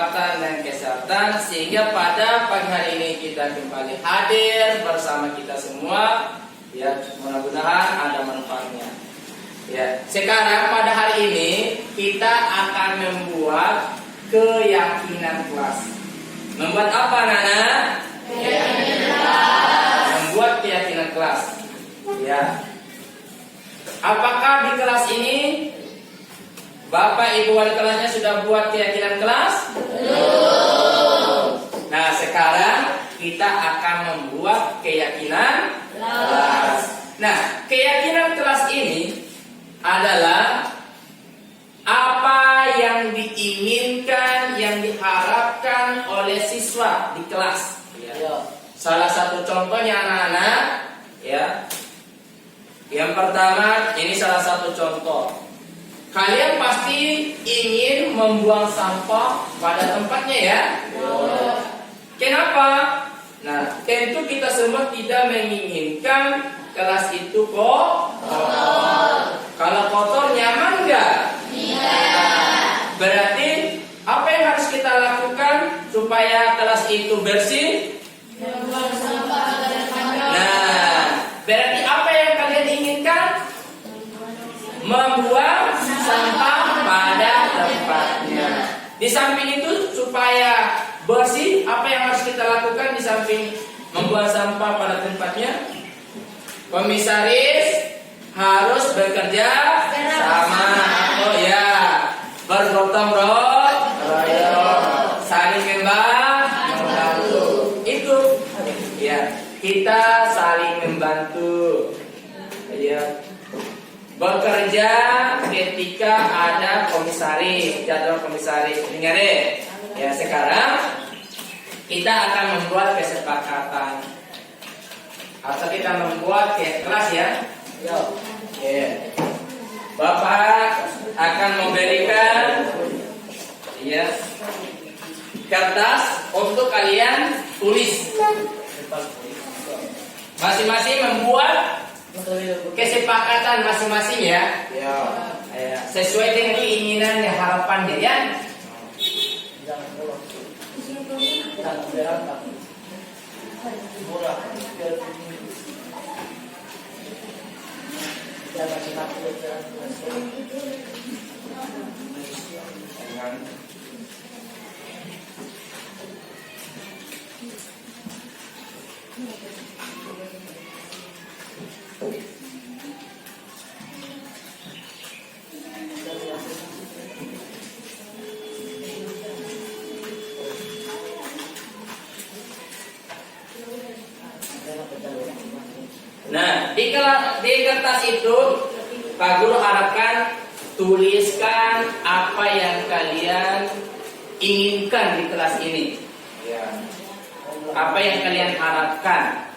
keselamatan dan kesehatan, sehingga pada pagi hari ini kita kembali hadir bersama kita semua. Ya, mudah-mudahan ada manfaatnya. Ya, sekarang pada hari ini kita akan membuat keyakinan kelas. Membuat apa, Nana? Keyakinan kelas. Membuat keyakinan kelas. Ya. Apakah di kelas ini Bapak Ibu wali kelasnya sudah buat keyakinan kelas? Belum. Nah, sekarang kita akan membuat keyakinan kelas. Nah, keyakinan kelas ini adalah apa yang diinginkan, yang diharapkan oleh siswa di kelas. Ya. Salah satu contohnya anak-anak, ya. Yang pertama, ini salah satu contoh. Kalian pasti ingin membuang sampah pada tempatnya, ya. Kenapa? Nah, tentu kita semua tidak menginginkan kelas itu kotor. Kalau kotor nyaman nggak? Tidak. Berarti apa yang harus kita lakukan supaya kelas itu bersih? Membuang sampah pada tempatnya. Nah, berarti apa yang kalian inginkan? Membuang sampah pada tempatnya. Di samping itu supaya bersih, apa yang harus kita lakukan di samping membuang sampah pada tempatnya? Komisaris harus bekerja sama. Oh ya, bergotong royong, saling membantu. Itu ya, kita saling membantu. Ya. Bekerja ketika ada komisaris, jadwal komisaris. Dengar deh. Ya, sekarang kita akan membuat kesepakatan atau kita membuat kelas, ya. Yeah. Bapak akan memberikan, ya, kertas untuk kalian tulis. Masing-masing membuat kesepakatan masing-masing, ya. Ya. Sesuai dengan keinginan dan harapannya, ya. Nah, di kertas itu Pak Guru harapkan tuliskan apa yang kalian inginkan di kelas ini. Ya. Apa yang kalian harapkan.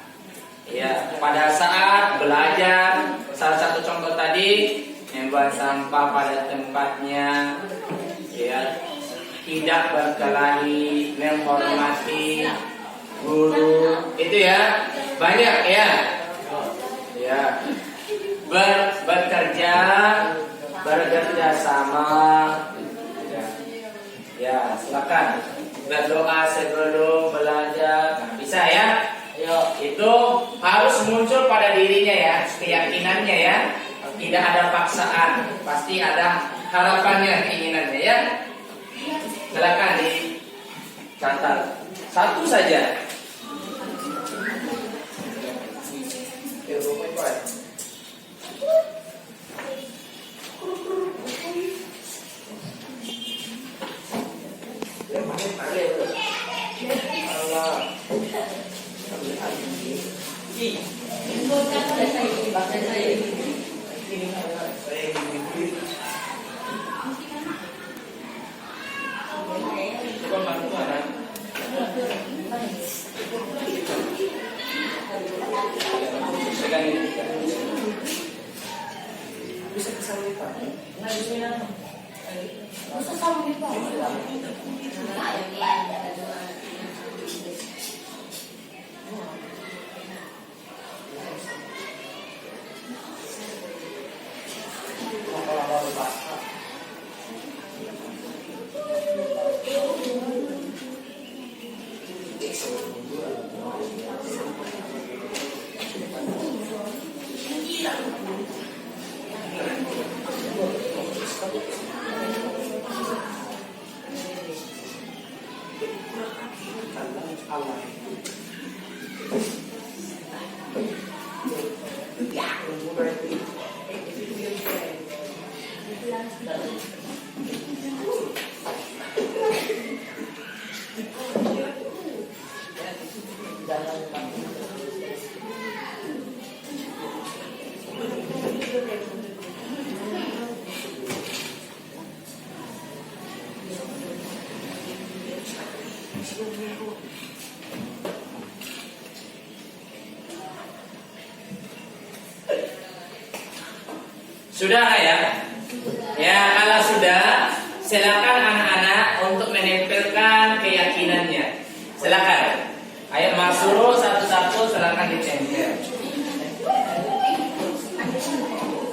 Ya, pada saat belajar, salah satu contoh tadi membuang sampah pada tempatnya. Ya. Tidak berkelahi, menghormati guru. Itu ya. Banyak, ya. Ya, bekerja sama. Ya, silakan berdoa sebelum belajar. Nah, bisa, ya. Itu harus muncul pada dirinya, ya, keyakinannya, ya. Tidak ada paksaan, pasti ada harapannya, keinginannya, ya. Silakan dicatat. Satu saja. Bisa kesalahan Pak. Nggak bisa. Bisa sama Pak. Kalau Sudah nggak ya? Ya, kalau sudah, silakan anak-anak untuk menempelkan keyakinannya. Silakan. Ayo Mas suruh satu-satu, silakan ditempel.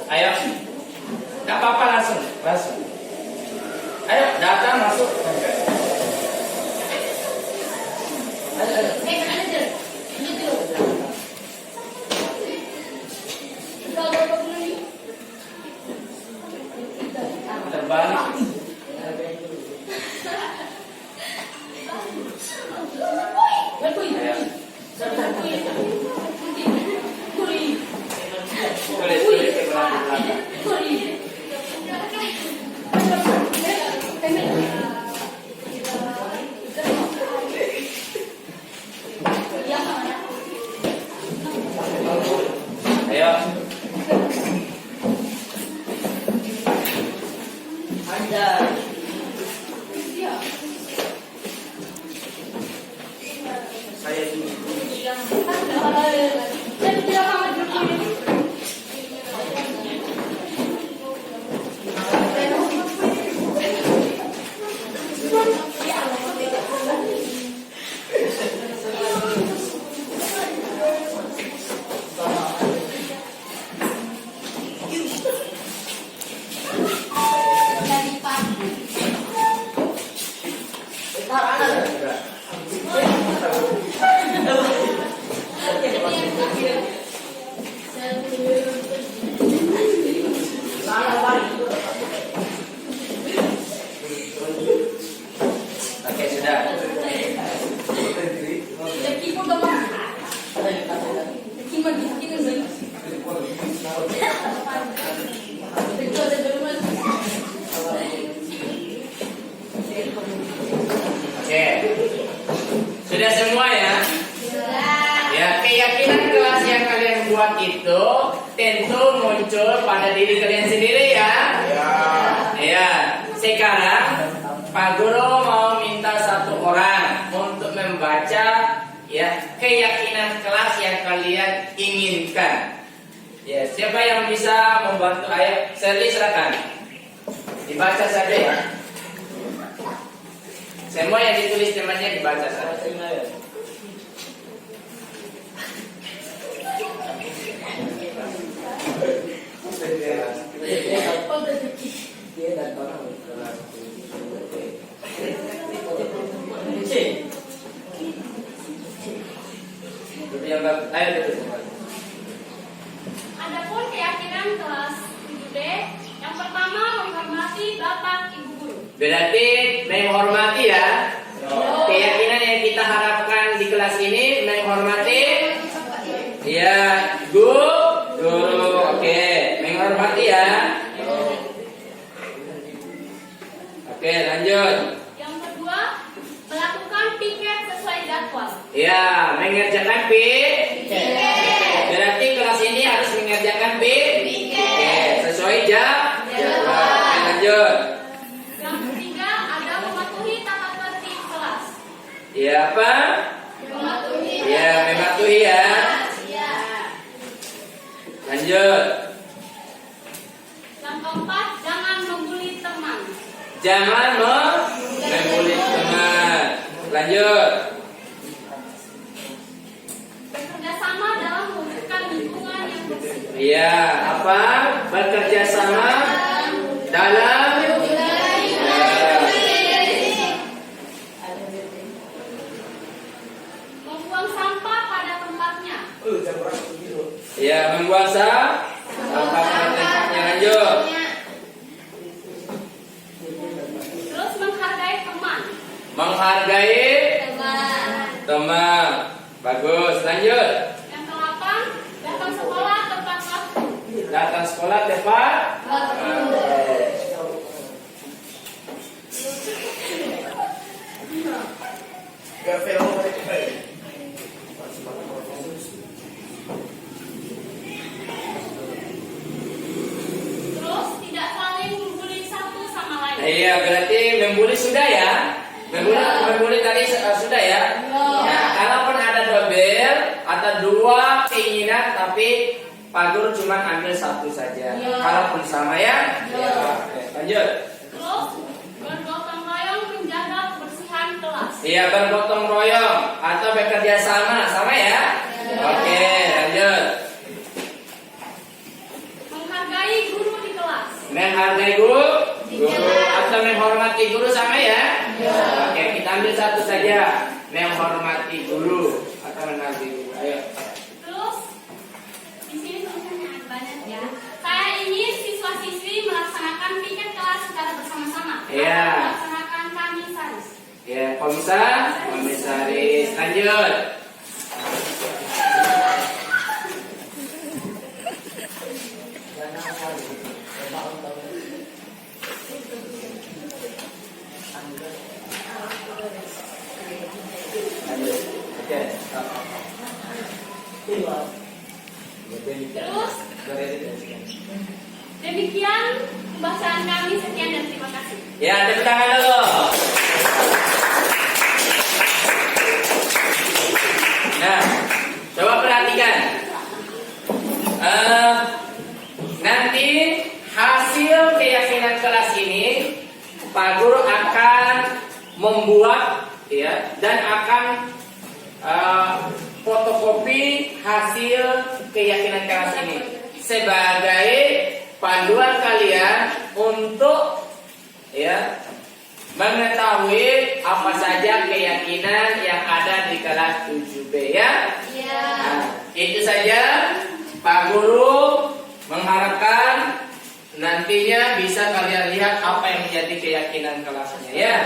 Ayo, nggak apa-apa langsung. Ayo, datang masuk. Terbalik. Tulis ke belakang. Ayo. Saya ini. Oke, sudah. Oke. Sudah semua ya? Ya, keyakinan kelas yang kalian buat itu tentu muncul pada diri kalian sendiri ya. Ya, sekarang Pak Guru mau minta satu orang untuk membaca ya keyakinan kelas yang kalian inginkan. Ya, siapa yang bisa membantu? Ayo, Sherly silakan. Dibaca saja ya. Semua yang ditulis temannya dibaca saja. Adapun keyakinan kelas 7B, yang pertama menghormati Bapak Ibu Guru. Berarti menghormati ya. Keyakinan yang kita harapkan di kelas ini menghormati ya guru. Oke, menghormati ya. Oke, lanjut. Yang kedua, melakukan piket sesuai jadwal. Ya, mengerjakan piket. Berarti kelas ini harus mengerjakan piket sesuai jadwal. Lanjut. Yang ketiga, ada mematuhi tata tertib kelas. Ya apa? Mematuhi. Ya, mematuhi ya. Lanjut. Yang keempat, jangan membuli teman. Jangan membuli teman. Lanjut. Bekerja sama dalam mewujudkan lingkungan yang bersih. Ya, apa? Bekerja sama dalam Membuang sampah pada tempatnya. ya membuang sampah pada tempatnya. Lanjut. Terus menghargai teman. Menghargai Teman. Bagus. Lanjut. Yang ke-8, datang sekolah tepat waktu. Datang sekolah tepat. Terus tidak saling membuli satu sama lain. Iya, berarti membuli sudah ya. Membuli tadi sudah ya. Nah, kalaupun ada dobel atau dua keinginan tapi Pak Guru cuma ambil satu saja. Kalaupun sama ya. Oke, lanjut. Terus bergotong royong menjaga kebersihan kelas. Iya, bergotong royong atau bekerja sama ya. Oke, lanjut. Menghargai guru di kelas. Menghargai guru atau menghormati guru sama ya. Oke, kita ambil satu saja. Menghormati guru atau menghormati guru. Ayo. Terus di sini tulisannya ada banyak ya. Saya ingin siswa-siswi melaksanakan piket kelas secara bersama-sama. Iya. Melaksanakan komisaris. Ya, komisaris. Lanjut. Terus demikian pembahasan kami, sekian dan terima kasih. Ya, tepuk tangan dulu. Nah, coba perhatikan. Nanti hasil keyakinan kelas ini Pak Guru akan membuat ya dan akan fotokopi hasil keyakinan kelas ini sebagai panduan kalian untuk ya mengetahui apa saja keyakinan yang ada di kelas 7B ya. Nah, itu saja Pak Guru mengharapkan nantinya bisa kalian lihat apa yang menjadi keyakinan kelasnya ya.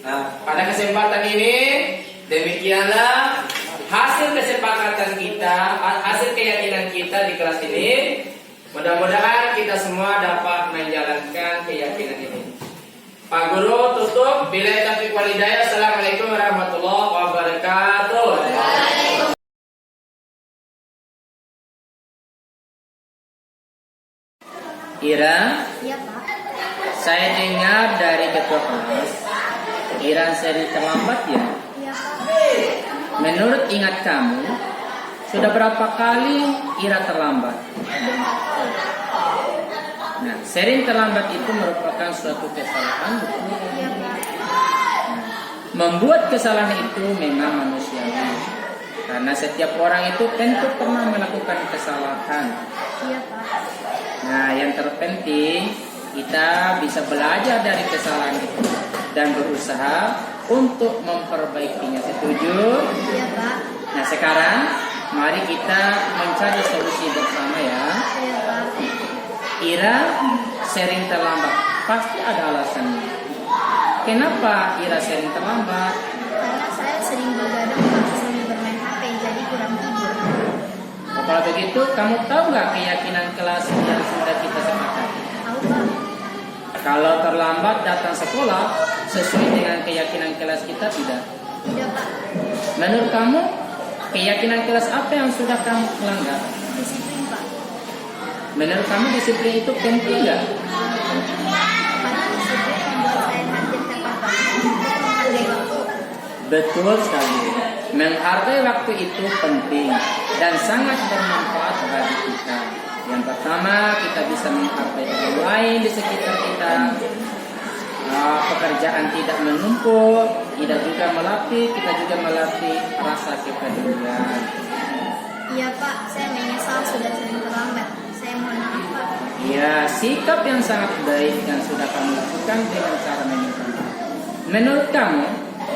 Nah, pada kesempatan ini demikianlah hasil kesepakatan kita, hasil keyakinan kita di kelas ini. Mudah-mudahan kita semua dapat menjalankan keyakinan ini. Pak Guru tutup. Billahi taufiq wal hidayah. Assalamualaikum warahmatullahi wabarakatuh. Ira, Iya, Pak. saya dengar dari ketua kelas, Ira sering terlambat ya? Iya, Pak. Menurut ingat kamu, sudah berapa kali Ira terlambat? Nah, sering terlambat itu merupakan suatu kesalahan, betul? Iya, Pak. Membuat kesalahan itu memang manusiawi, karena setiap orang itu tentu pernah melakukan kesalahan. Iya, Pak. Nah, yang terpenting kita bisa belajar dari kesalahan itu dan berusaha untuk memperbaikinya. Setuju? Iya, Pak. Nah, sekarang mari kita mencari solusi bersama ya. Iya, Pak. Ira sering terlambat, pasti ada alasannya. Kenapa Ira sering terlambat? Karena saya sering begadang Pak, sambil bermain HP, jadi kurang tidur. Oh, kalau begitu, kamu tahu nggak keyakinan kelas yang sudah kita sepakati? Tahu, Pak? Kalau terlambat datang sekolah sesuai dengan keyakinan kelas kita tidak? Tidak, Pak. Menurut kamu, keyakinan kelas apa yang sudah kamu melanggar? Disiplin, Pak. Menurut kamu disiplin itu penting nggak? Karena disiplin membuat saya hadir tepat waktu untuk menghargai waktu. Betul sekali. Menghargai waktu itu penting dan sangat bermanfaat bagi kita. Yang pertama, kita bisa menghargai orang lain di sekitar kita. Pekerjaan tidak menumpuk, kita juga melatih rasa kepedulian. Iya, Pak. Saya menyesal sudah sering terlambat. Saya mohon maaf, Pak. Ya, sikap yang sangat baik yang sudah kamu lakukan dengan cara meminta maaf. Menurut kamu,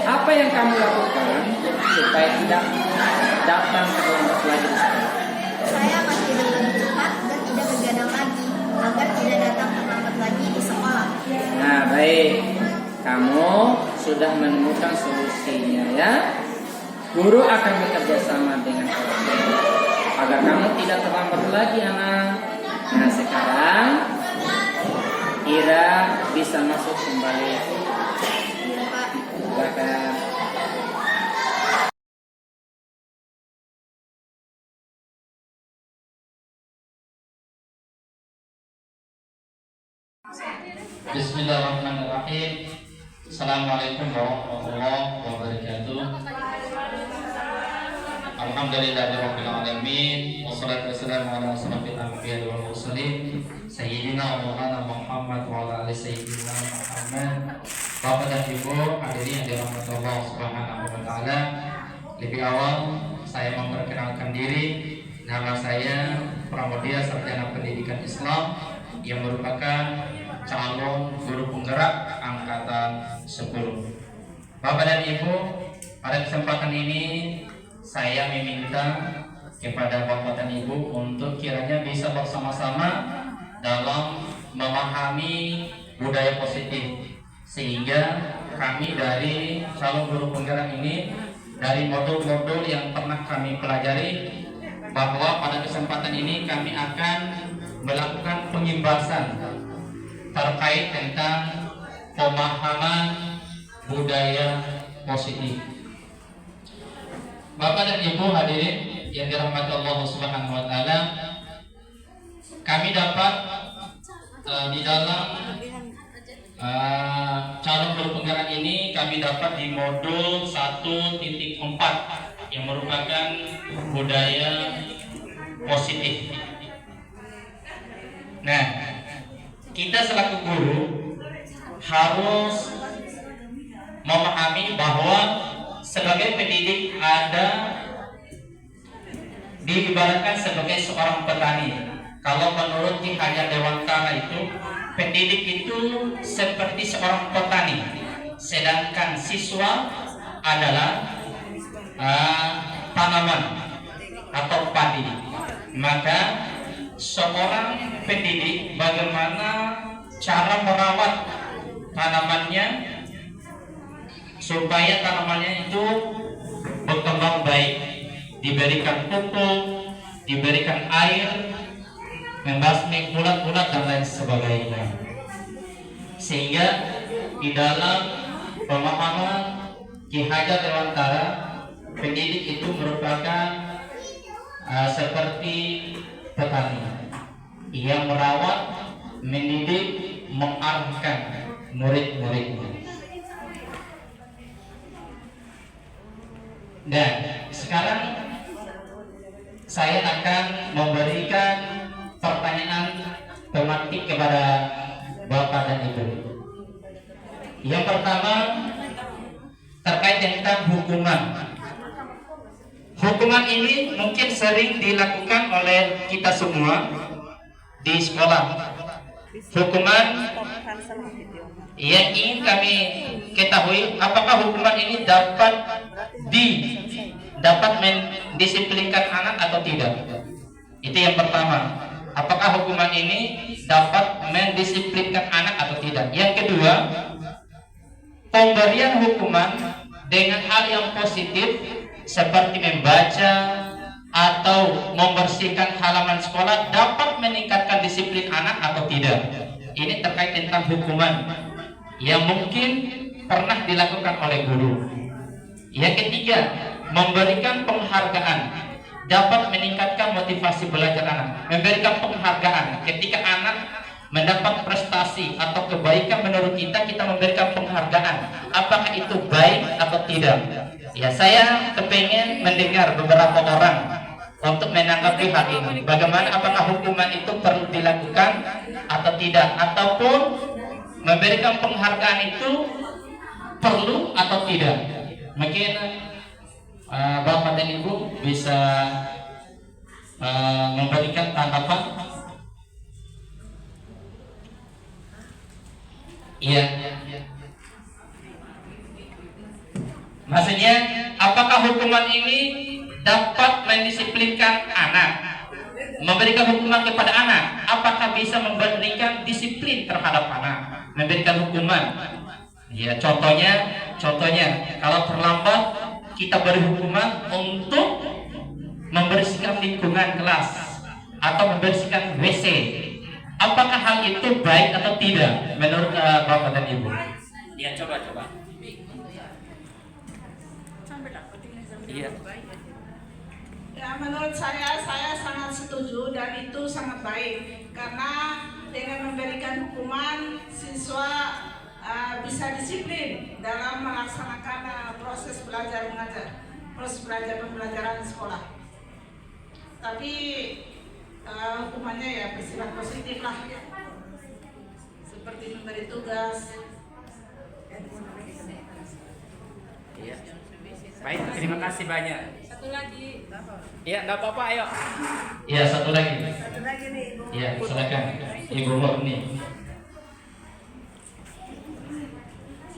apa yang kamu lakukan supaya tidak datang terlambat lagi di sekolah? Saya akan tidur lebih cepat dan tidak begadang lagi agar tidak datang terlambat lagi di sekolah. Nah, baik. Kamu sudah menemukan solusinya ya. Guru akan bekerja sama dengan orang tua agar kamu tidak terlambat lagi anak. Nah sekarang Ira bisa masuk kembali. Silakan. Bismillahirrahmanirrahim. Assalamualaikum warahmatullahi wabarakatuh. Alhamdulillahirabbil alamin. Wassalatu wassalamu ala asyrofil anbiya'i wal mursalin sayyidina wa maulana Muhammad wa ala ali sayyidina Muhammad. Bapak dan Ibu hadirin yang dirahmati Allah Subhanahu wa taala. Lebih awal saya memperkenalkan diri. Nama saya Pramudia Sarjana Pendidikan Islam yang merupakan calon guru penggerak angkatan 10. Bapak dan Ibu, pada kesempatan ini saya meminta kepada Bapak dan Ibu untuk kiranya bisa bersama-sama dalam memahami budaya positif, sehingga kami dari calon guru penggerak ini dari modul-modul yang pernah kami pelajari, bahwa pada kesempatan ini kami akan melakukan pengimbasan terkait tentang pemahaman budaya positif. Bapak dan Ibu hadirin yang dirahmati Allah Subhanahu wa taala, kami dapat di dalam calon guru penggerak ini kami dapat di modul 1.4 yang merupakan budaya positif. Nah, kita selaku guru harus memahami bahwa sebagai pendidik ada diibaratkan sebagai seorang petani. Kalau menurut Ki Hajar Dewantara itu, pendidik itu seperti seorang petani, sedangkan siswa adalah tanaman atau padi. Maka seorang pendidik bagaimana cara merawat tanamannya supaya tanamannya itu berkembang baik, diberikan pupuk, diberikan air, membasmi ulat-ulat dan lain sebagainya. Sehingga di dalam pemahaman Ki Hajar Dewantara, pendidik itu merupakan seperti petani yang merawat, mendidik, mengarahkan murid-muridnya. Dan sekarang saya akan memberikan pertanyaan tematik kepada Bapak dan Ibu. Yang pertama terkait tentang hukuman. Hukuman ini mungkin sering dilakukan oleh kita semua di sekolah. Hukuman yang ingin kami ketahui, apakah hukuman ini dapat mendisiplinkan anak atau tidak? Itu yang pertama. Apakah hukuman ini dapat mendisiplinkan anak atau tidak? Yang kedua, pemberian hukuman dengan hal yang positif seperti membaca atau membersihkan halaman sekolah dapat meningkatkan disiplin anak atau tidak? Ini terkait tentang hukuman yang mungkin pernah dilakukan oleh guru. Yang ketiga, memberikan penghargaan dapat meningkatkan motivasi belajar anak. Memberikan penghargaan ketika anak mendapat prestasi atau kebaikan, menurut kita memberikan penghargaan. Apakah itu baik atau tidak? Ya, saya kepengen mendengar beberapa orang untuk menanggapi hal ini. Bagaimana, apakah hukuman itu perlu dilakukan atau tidak? Ataupun memberikan penghargaan itu perlu atau tidak? Mungkin Bapak dan Ibu bisa memberikan tanggapan. Iya. Maksudnya, apakah hukuman ini dapat mendisiplinkan anak? Memberikan hukuman kepada anak, apakah bisa memberikan disiplin terhadap anak? Memberikan hukuman. Ya, contohnya contohnya kalau terlambat kita beri hukuman untuk membersihkan lingkungan kelas atau membersihkan WC. Apakah hal itu baik atau tidak menurut Bapak dan Ibu? Ya, coba. Iya. Ya, menurut saya sangat setuju dan itu sangat baik karena dengan memberikan hukuman siswa bisa disiplin dalam melaksanakan proses belajar mengajar, proses belajar pembelajaran di sekolah. Tapi hukumannya ya bersifat positif lah, seperti memberi tugas. Iya. Baik, terima kasih banyak. Satu lagi. Iya, enggak apa-apa, ayo. Ya, satu lagi. nih Ibu. Ya, silakan Ibu Murni.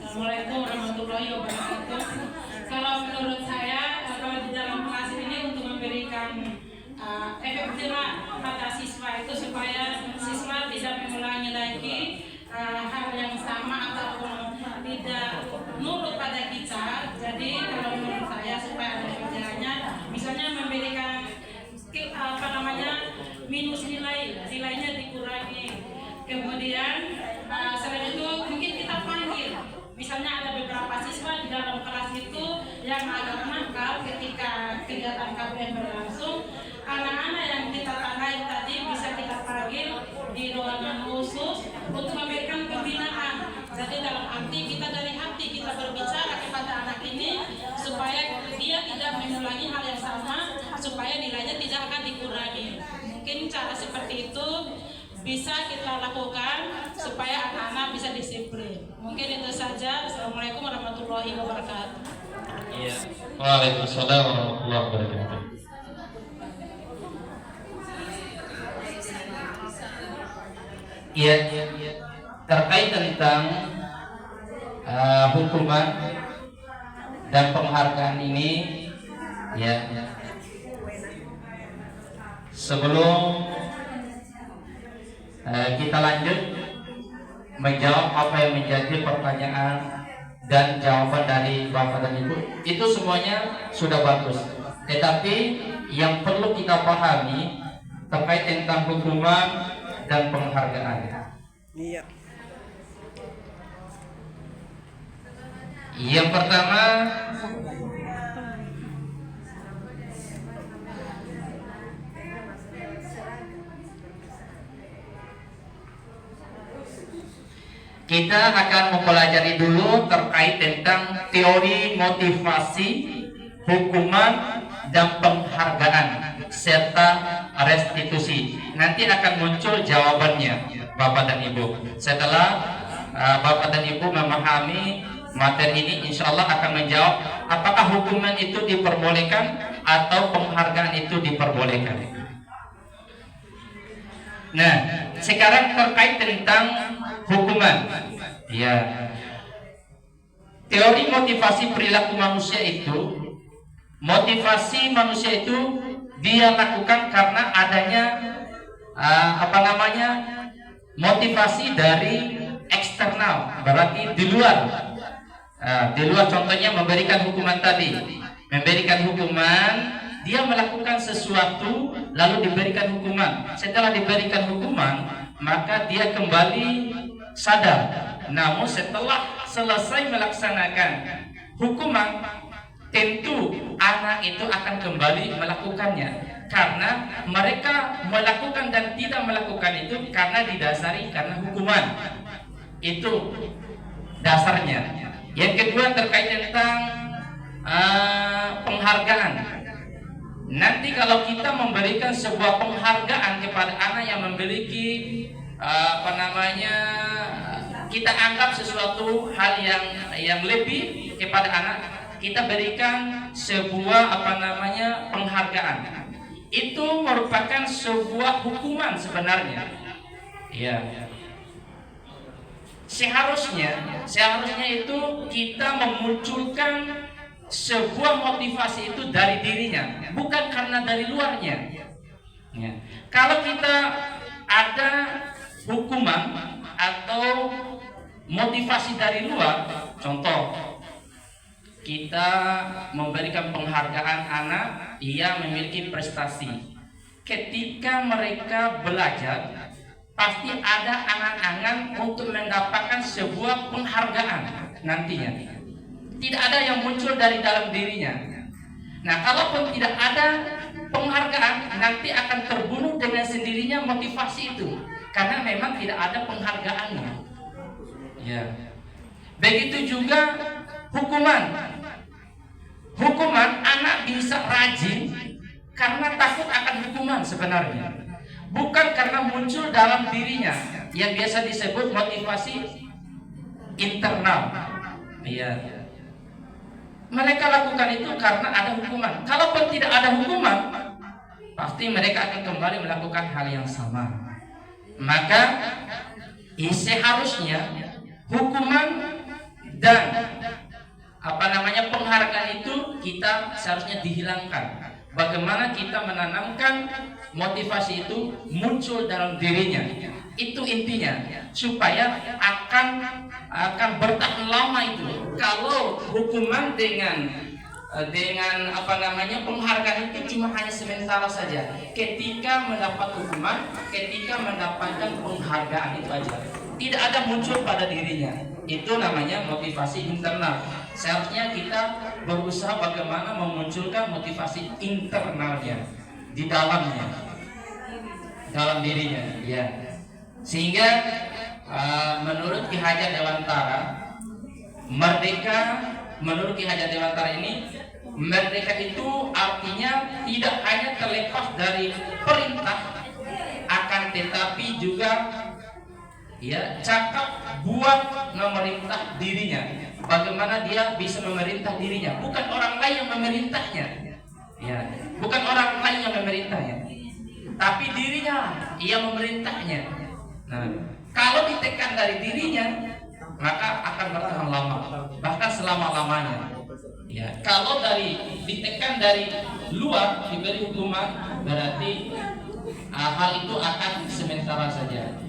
Assalamualaikum warahmatullahi wabarakatuh. Kalau menurut saya, kalau di dalam kelas ini untuk memberikan efek jerah pada siswa itu supaya siswa tidak mengulangi lagi hal yang sama ataupun tidak nurut pada kita. Jadi kalau menurut saya supaya ada efek jerahnya, misalnya memberikan minus nilainya dikurangi. Kemudian selain itu mungkin kita panggil. Misalnya ada beberapa siswa di dalam kelas itu yang agak nakal ketika kegiatan KBM berlangsung. Anak-anak yang kita tandai tadi bisa kita panggil di ruangan khusus untuk memberikan pembinaan. Jadi dalam arti kita dari hati kita berbicara kepada anak ini supaya dia tidak mengulangi hal yang sama, supaya nilainya tidak akan dikurangi. Mungkin cara seperti itu bisa kita lakukan supaya anak-anak bisa disiplin. Mungkin itu saja. Assalamualaikum warahmatullahi wabarakatuh. Iya. Waalaikumsalam warahmatullahi wabarakatuh. Iya, terkait tentang hukuman dan penghargaan ini, ya. Sebelum kita lanjut menjawab apa yang menjadi pertanyaan dan jawaban dari Bapak dan Ibu, itu semuanya sudah bagus. Tetapi yang perlu kita pahami terkait tentang hukuman dan penghargaan. Iya. Yang pertama, kita akan mempelajari dulu terkait tentang teori motivasi, hukuman, dan penghargaan serta restitusi. Nanti akan muncul jawabannya, Bapak dan Ibu. Setelah Bapak dan Ibu memahami materi ini, insya Allah akan menjawab apakah hukuman itu diperbolehkan atau penghargaan itu diperbolehkan. Nah, sekarang terkait tentang hukuman, ya, teori motivasi perilaku manusia itu, motivasi manusia itu dia lakukan karena adanya motivasi dari eksternal, berarti di luar. Di luar, contohnya memberikan hukuman tadi, memberikan hukuman, dia melakukan sesuatu lalu diberikan hukuman. Setelah diberikan hukuman, maka dia kembali sadar. Namun setelah selesai melaksanakan hukuman, tentu anak itu akan kembali melakukannya, karena mereka melakukan dan tidak melakukan itu karena didasari karena hukuman. Itu dasarnya. Yang kedua terkait tentang penghargaan. Nanti kalau kita memberikan sebuah penghargaan kepada anak yang memiliki kita anggap sesuatu hal yang lebih kepada anak, kita berikan sebuah penghargaan. Itu merupakan sebuah hukuman sebenarnya. Ya. Seharusnya itu kita memunculkan sebuah motivasi itu dari dirinya, bukan karena dari luarnya. Ya. Kalau kita ada hukuman atau motivasi dari luar, contoh kita memberikan penghargaan anak yang memiliki prestasi. Ketika mereka belajar, pasti ada angan-angan untuk mendapatkan sebuah penghargaan nantinya. Tidak ada yang muncul dari dalam dirinya. Nah, kalaupun tidak ada penghargaan, nanti akan terbunuh dengan sendirinya motivasi itu, karena memang tidak ada penghargaannya. Ya. Begitu juga hukuman. Hukuman anak bisa rajin karena takut akan hukuman sebenarnya, bukan karena muncul dalam dirinya yang biasa disebut motivasi internal. Iya. Mereka lakukan itu karena ada hukuman. Kalaupun tidak ada hukuman, pasti mereka akan kembali melakukan hal yang sama. Maka seharusnya hukuman dan penghargaan itu kita seharusnya dihilangkan. Bagaimana kita menanamkan motivasi itu muncul dalam dirinya. Itu intinya, supaya akan bertahan lama itu. Kalau hukuman dengan penghargaan itu cuma hanya sementara saja. Ketika mendapat hukuman, ketika mendapatkan penghargaan itu aja, tidak ada muncul pada dirinya. Itu namanya motivasi internal. Seharusnya kita berusaha bagaimana memunculkan motivasi internalnya di dalamnya, dalam dirinya, ya. Sehingga menurut Ki Hajar Dewantara, menurut Ki Hajar Dewantara ini, merdeka itu artinya tidak hanya terlepas dari perintah, akan tetapi juga cakap buat memerintah dirinya. Bagaimana dia bisa memerintah dirinya, bukan orang lain yang memerintahnya. Bukan orang lain yang memerintahnya, tapi dirinya yang memerintahnya. Nah, kalau ditekan dari dirinya, maka akan bertahan lama, bahkan selama-lamanya. Kalau ditekan dari luar, diberi hukuman, berarti hal itu akan sementara saja.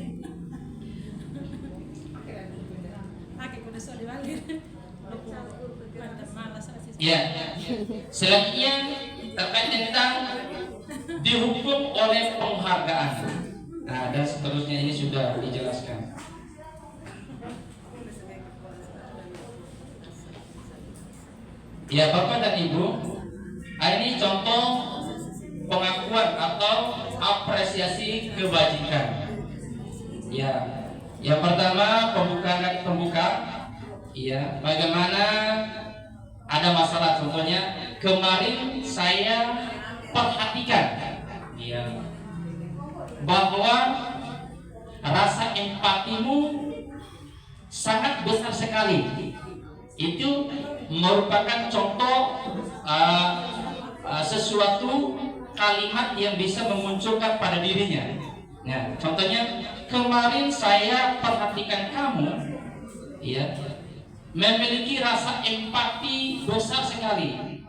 Selanjutnya terkait tentang dihukum oleh penghargaan. Nah, dan seterusnya ini sudah dijelaskan. Bapak dan Ibu, ini contoh pengakuan atau apresiasi kebajikan. Yang pertama pembuka. Bagaimana ada masalah, contohnya kemarin saya perhatikan bahwa rasa empatimu sangat besar sekali. Itu merupakan contoh sesuatu kalimat yang bisa memunculkan pada dirinya. Contohnya, kemarin saya perhatikan kamu, memiliki rasa empati besar sekali.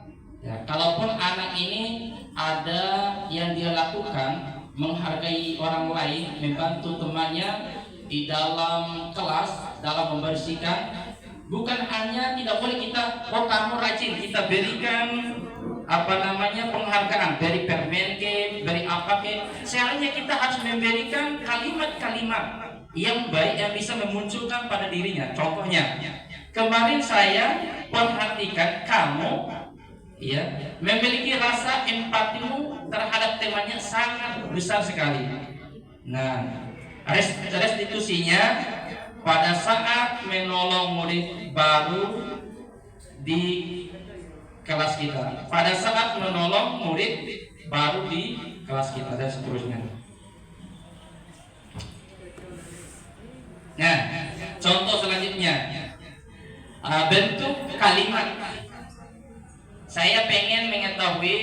Kalaupun anak ini ada yang dia lakukan, menghargai orang lain, membantu temannya di dalam kelas, dalam membersihkan, bukan hanya tidak boleh kita, kamu rajin, kita berikan penghargaan, beri permen ke, beri apa ke. Seharusnya kita harus memberikan kalimat-kalimat yang baik yang bisa memunculkan pada dirinya. Contohnya, kemarin saya perhatikan kamu, memiliki rasa empatimu terhadap temannya sangat besar sekali. Nah, restitusinya pada saat menolong murid baru di kelas kita, pada saat menolong murid baru di kelas kita, dan seterusnya. Nah, contoh selanjutnya, bentuk kalimat. Saya pengen mengetahui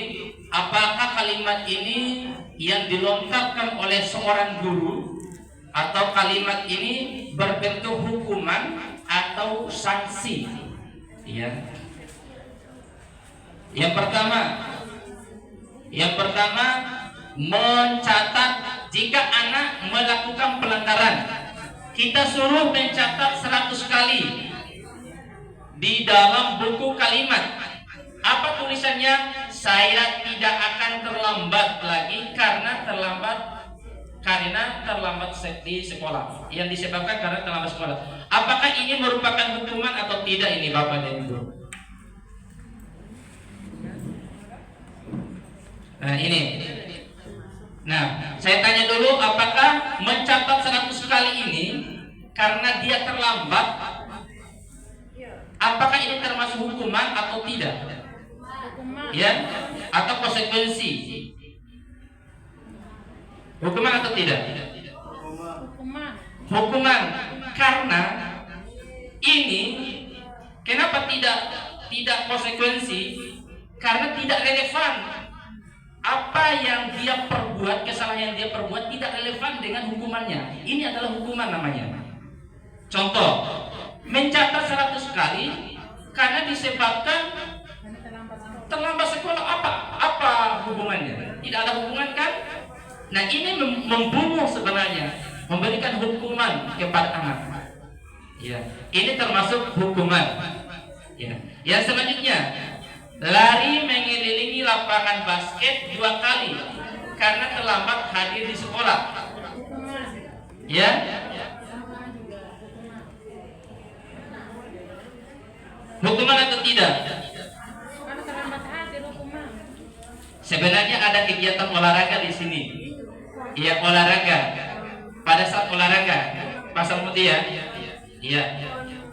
apakah kalimat ini yang dilontarkan oleh seorang guru, atau kalimat ini berbentuk hukuman atau sanksi. Yang pertama mencatat jika anak melakukan pelanggaran. Kita suruh mencatat 100 kali di dalam buku kalimat. Apa tulisannya? Saya tidak akan terlambat lagi karena terlambat di sekolah. Yang disebabkan karena terlambat sekolah. Apakah ini merupakan hukuman atau tidak ini Bapak dan Ibu? Nah ini. Nah, saya tanya dulu, apakah mencatat 100 kali ini karena dia terlambat, apakah ini termasuk hukuman atau tidak? Ya, atau konsekuensi? Hukuman atau tidak? Hukuman. Karena ini kenapa tidak konsekuensi? Karena tidak relevan. Apa yang dia perbuat, kesalahan yang dia perbuat tidak relevan dengan hukumannya. Ini adalah hukuman namanya. Contoh, mencatat 100 kali karena disebabkan terlambat sekolah. Apa hubungannya? Tidak ada hubungan kan? Nah ini membunuh sebenarnya, memberikan hukuman kepada anak. Ya, ini termasuk hukuman. Ya. Yang selanjutnya, lari mengelilingi lapangan basket 2 kali karena terlambat hadir di sekolah. Ya. Hukuman atau tidak? Sebenarnya ada kegiatan olahraga di sini. Iya, olahraga. Pada saat olahraga, pasal putih ya. Iya.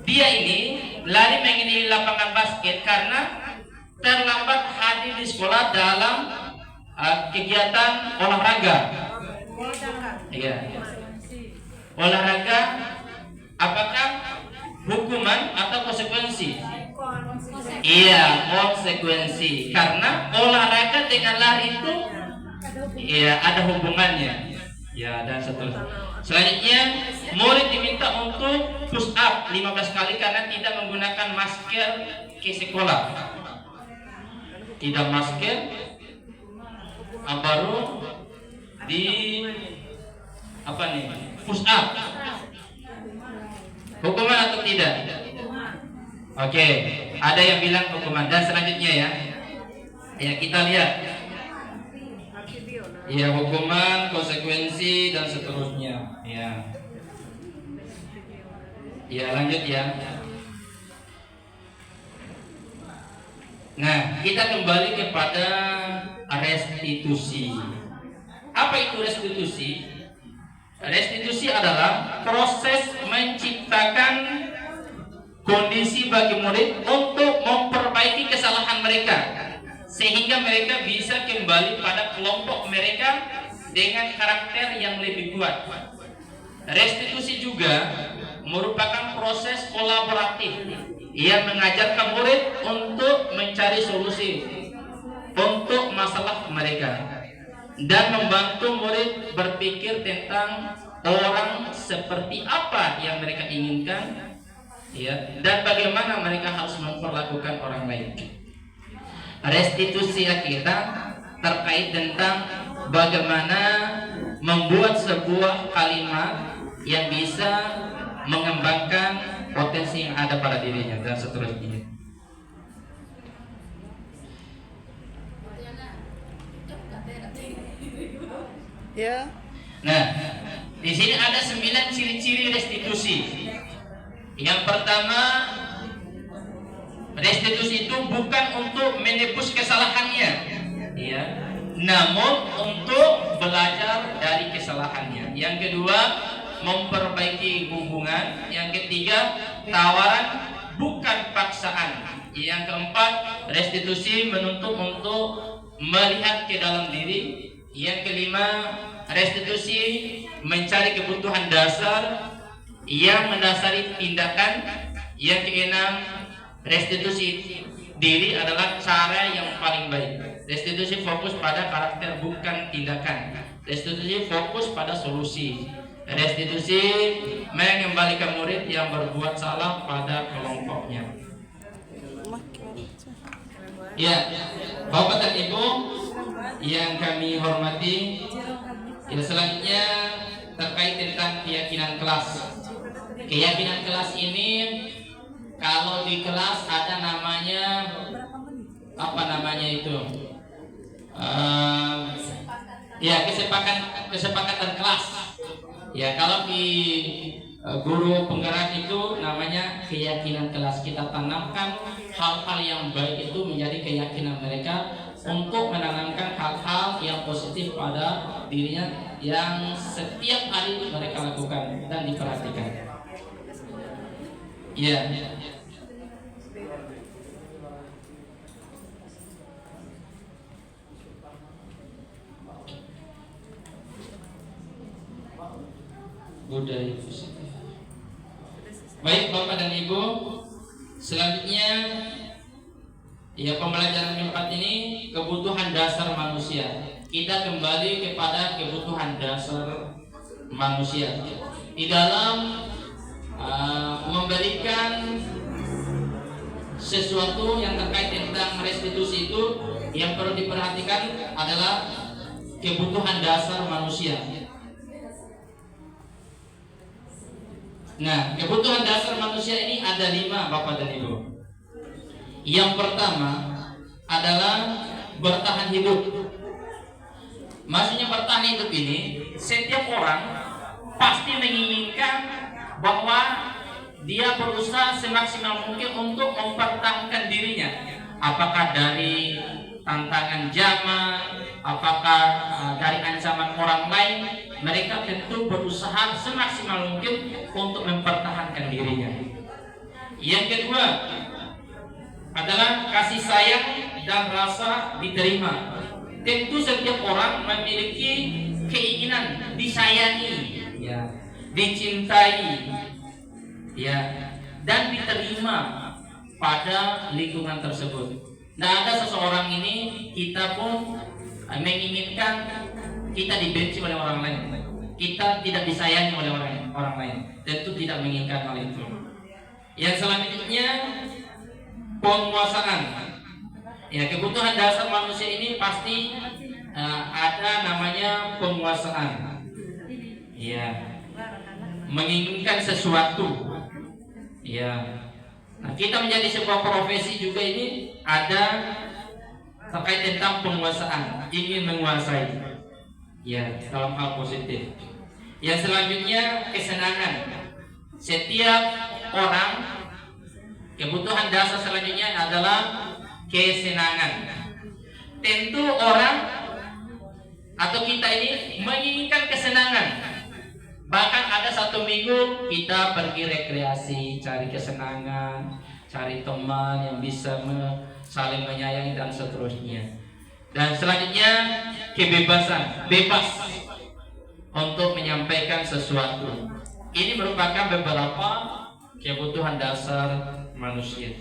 Dia ini lari mengelilingi lapangan basket karena terlambat hadir di sekolah dalam kegiatan olahraga. Iya. Olahraga, apakah hukuman atau konsekuensi? Iya, konsekuensi. Karena olahraga dengan lari itu iya ada hubungannya. Ya, dan seterusnya. Selanjutnya, murid diminta untuk push up 15 kali karena tidak menggunakan masker ke sekolah. Tidak masker, baru di apa nih? Push up. Hukuman atau tidak? Oke, ada yang bilang hukuman. Dan selanjutnya ya, kita lihat. Ya, hukuman, konsekuensi dan seterusnya. Ya, lanjut ya. Nah, kita kembali kepada restitusi. Apa itu restitusi? Restitusi adalah proses menciptakan kondisi bagi murid untuk memperbaiki kesalahan mereka sehingga mereka bisa kembali pada kelompok mereka dengan karakter yang lebih kuat. Restitusi juga merupakan proses kolaboratif yang mengajarkan murid untuk mencari solusi untuk masalah mereka dan membantu murid berpikir tentang orang seperti apa yang mereka inginkan, ya, dan bagaimana mereka harus memperlakukan orang lain. Restitusi kita terkait tentang bagaimana membuat sebuah kalimat yang bisa mengembangkan potensi yang ada pada dirinya dan seterusnya. Ya. Nah, di sini ada 9 ciri-ciri restitusi. Yang pertama, restitusi itu bukan untuk menebus kesalahannya, ya, namun untuk belajar dari kesalahannya. Yang kedua, memperbaiki hubungan. Yang ketiga, tawaran bukan paksaan. Yang keempat, restitusi menuntut untuk melihat ke dalam diri. Yang kelima, restitusi mencari kebutuhan dasar yang mendasari tindakan. Yang keenam, restitusi diri adalah cara yang paling baik. Restitusi fokus pada karakter bukan tindakan. Restitusi fokus pada solusi. Restitusi mengembalikan murid yang berbuat salah pada kelompoknya. Ya, Bapak dan Ibu yang kami hormati, ya, selanjutnya terkait tentang keyakinan kelas. Keyakinan kelas ini kalau di kelas ada namanya apa namanya itu? Ya kesepakatan kelas. Ya kalau di guru penggerak itu namanya keyakinan kelas. Kita tanamkan hal-hal yang baik itu menjadi keyakinan mereka untuk menanamkan hal-hal yang positif pada dirinya yang setiap hari mereka lakukan dan diperhatikan. Ya. Budaya positif. Baik Bapak dan Ibu, selanjutnya ya pembelajaran keempat ini kebutuhan dasar manusia. Kita kembali kepada kebutuhan dasar manusia di dalam memberikan sesuatu yang terkait tentang restitusi itu. Yang perlu diperhatikan adalah kebutuhan dasar manusia. Nah, kebutuhan dasar manusia ini ada 5 Bapak dan Ibu. Yang pertama adalah bertahan hidup. Maksudnya bertahan hidup ini, setiap orang pasti menginginkan bahwa dia berusaha semaksimal mungkin untuk mempertahankan dirinya. Apakah dari tantangan zaman, apakah dari ancaman orang lain, mereka tentu berusaha semaksimal mungkin untuk mempertahankan dirinya. Yang kedua adalah kasih sayang dan rasa diterima. Tentu setiap orang memiliki keinginan disayangi, ya, dicintai, ya, dan diterima pada lingkungan tersebut. Nah, ada seseorang ini kita pun menginginkan kita dibenci oleh orang lain, kita tidak disayangi oleh orang lain, tentu tidak menginginkan hal itu. Yang selanjutnya penguasaan. Ya, kebutuhan dasar manusia ini pasti ada namanya penguasaan. Ya, menginginkan sesuatu. Ya. Nah, kita menjadi sebuah profesi juga ini ada terkait tentang penguasaan, ingin menguasai. Ya, dalam hal positif. Yang selanjutnya kesenangan. Setiap orang kebutuhan dasar selanjutnya adalah kesenangan. Tentu orang atau kita ini menginginkan kesenangan. Bahkan ada 1 minggu kita pergi rekreasi, cari kesenangan, cari teman yang bisa saling menyayangi dan seterusnya. Dan selanjutnya kebebasan, bebas untuk menyampaikan sesuatu. Ini merupakan beberapa kebutuhan dasar manusia.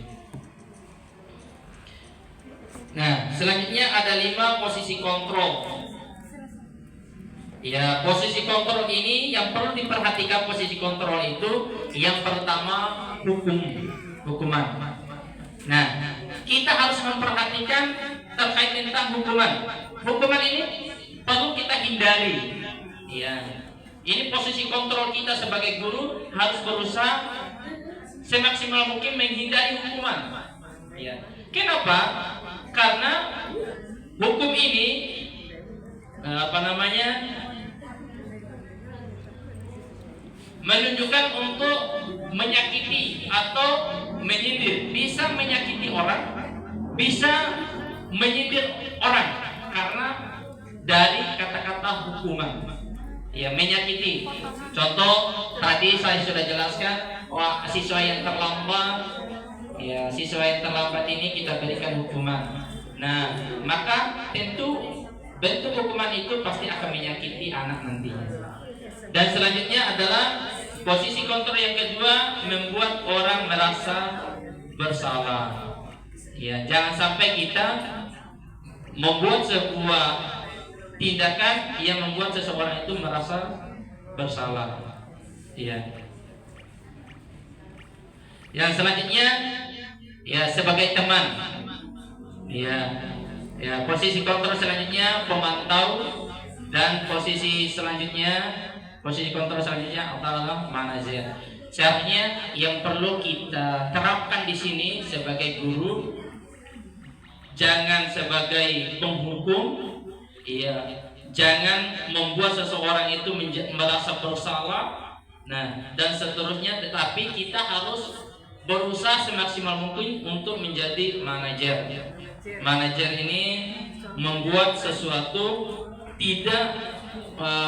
Nah, selanjutnya ada 5 posisi kontrol. Ya, posisi kontrol ini yang perlu diperhatikan. Posisi kontrol itu yang pertama hukuman. Nah, kita harus memperhatikan terkait tentang hukuman. Hukuman ini perlu kita hindari. Ya, ini posisi kontrol kita sebagai guru harus berusaha semaksimal mungkin menghindari hukuman. Ya, kenapa? Karena hukum ini menunjukkan untuk menyakiti atau menyindir, bisa menyakiti orang, bisa menyindir orang karena dari kata-kata hukuman. Ya, menyakiti. Contoh tadi saya sudah jelaskan, siswa yang terlambat, ya, siswa yang terlambat ini kita berikan hukuman. Nah, maka tentu bentuk hukuman itu pasti akan menyakiti anak nantinya. Dan selanjutnya adalah posisi kontrol yang kedua, membuat orang merasa bersalah. Ya, jangan sampai kita membuat sebuah tindakan yang membuat seseorang itu merasa bersalah. Ya. Yang selanjutnya, ya, sebagai teman. Ya. Ya, posisi kontrol selanjutnya pemantau, dan posisi kontrol selanjutnya adalah manajer. Seharusnya yang perlu kita terapkan di sini sebagai guru, jangan sebagai penghukum, iya, jangan membuat seseorang itu merasa bersalah, nah dan seterusnya. Tetapi kita harus berusaha semaksimal mungkin untuk menjadi manajer. Manajer ini membuat sesuatu tidak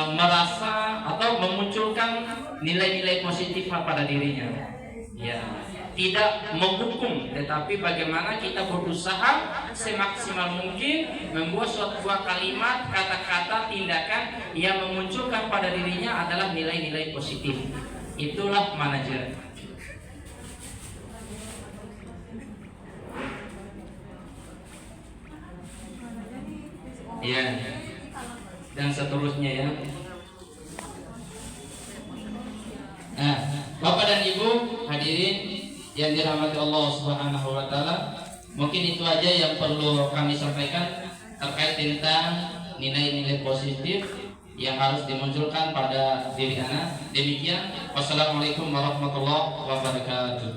merasa atau memunculkan nilai-nilai positif pada dirinya, ya, tidak menghukum, tetapi bagaimana kita berusaha semaksimal mungkin membuat suatu buah kalimat, kata-kata, tindakan yang memunculkan pada dirinya adalah nilai-nilai positif. Itulah manajer. Ya, dan seterusnya ya. Nah, Bapak dan Ibu hadirin yang dirahmati Allah Subhanahu wa taala, mungkin itu aja yang perlu kami sampaikan terkait tentang nilai-nilai positif yang harus dimunculkan pada diri anak. Demikian, wassalamualaikum warahmatullahi wabarakatuh.